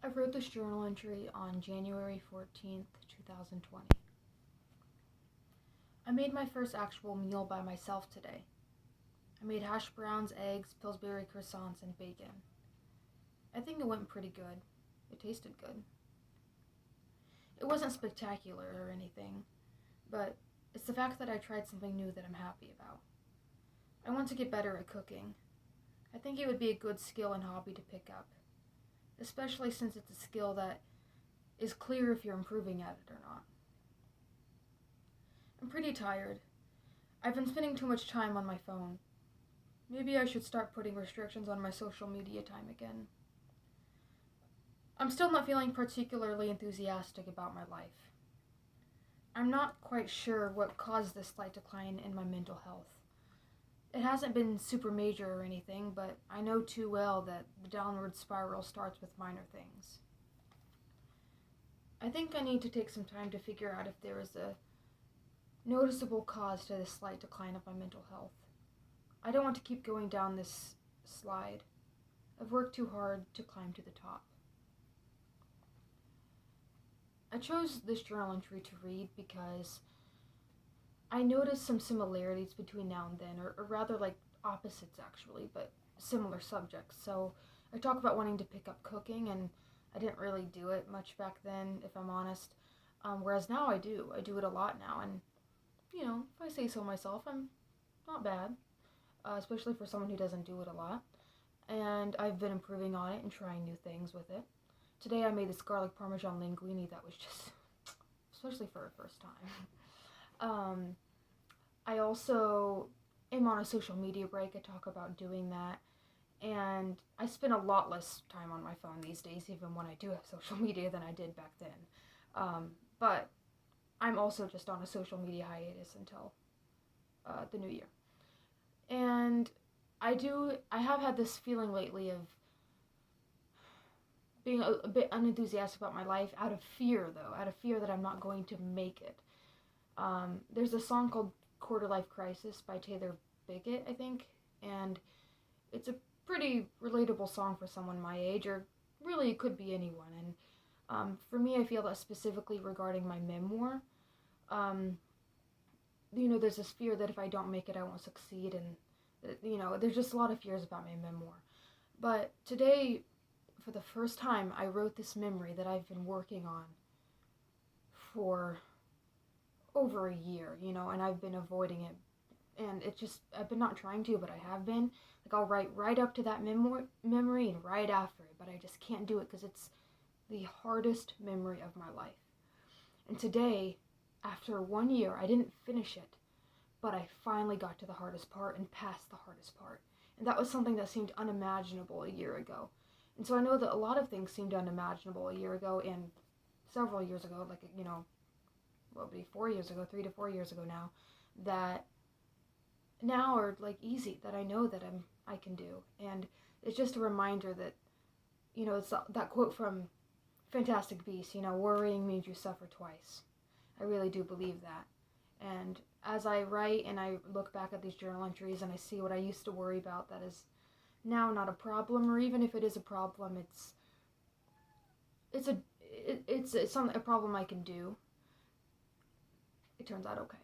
I wrote this journal entry on January 14th, 2020. I made my first actual meal by myself today. I made hash browns, eggs, Pillsbury croissants, and bacon. I think it went pretty good. It tasted good. It wasn't spectacular or anything, but it's the fact that I tried something new that I'm happy about. I want to get better at cooking. I think it would be a good skill and hobby to pick up, especially since it's a skill that is clear if you're improving at it or not. I'm pretty tired. I've been spending too much time on my phone. Maybe I should start putting restrictions on my social media time again. I'm still not feeling particularly enthusiastic about my life. I'm not quite sure what caused this slight decline in my mental health. It hasn't been super major or anything, but I know too well that the downward spiral starts with minor things. I think I need to take some time to figure out if there is a noticeable cause to this slight decline of my mental health. I don't want to keep going down this slide. I've worked too hard to climb to the top. I chose this journal entry to read because I noticed some similarities between now and then, or rather like opposites actually, but similar subjects. So I talk about wanting to pick up cooking, and I didn't really do it much back then, if I'm honest. Whereas now I do. I do it a lot now, and if I say so myself, I'm not bad, especially for someone who doesn't do it a lot. And I've been improving on it and trying new things with it. Today I made this garlic parmesan linguine that was just, especially for a first time. I also am on a social media break. I talk about doing that. And I spend a lot less time on my phone these days, even when I do have social media, than I did back then. But I'm also just on a social media hiatus until the new year. And I have had this feeling lately of being a bit unenthusiastic about my life out of fear that I'm not going to make it. There's a song called Quarter Life Crisis by Taylor Biggett, I think, and it's a pretty relatable song for someone my age, or really it could be anyone. And for me, I feel that specifically regarding my memoir, there's this fear that if I don't make it, I won't succeed, and there's just a lot of fears about my memoir. But today, for the first time, I wrote this memory that I've been working on for over a year, and I've been avoiding it. And I've been not trying to, but I have been. Like, I'll write right up to that memory and right after it, but I just can't do it because it's the hardest memory of my life. And today, after 1 year, I didn't finish it, but I finally got to the hardest part and passed the hardest part. And that was something that seemed unimaginable a year ago. And so I know that a lot of things seemed unimaginable a year ago and several years ago, 3 to 4 years ago now, that now are like easy, that I know that I can do. And it's just a reminder that, it's that quote from Fantastic Beasts, worrying means you suffer twice. I really do believe that. And as I write and I look back at these journal entries and I see what I used to worry about that is now not a problem, or even if it is a problem, it's a problem I can do. It turns out okay.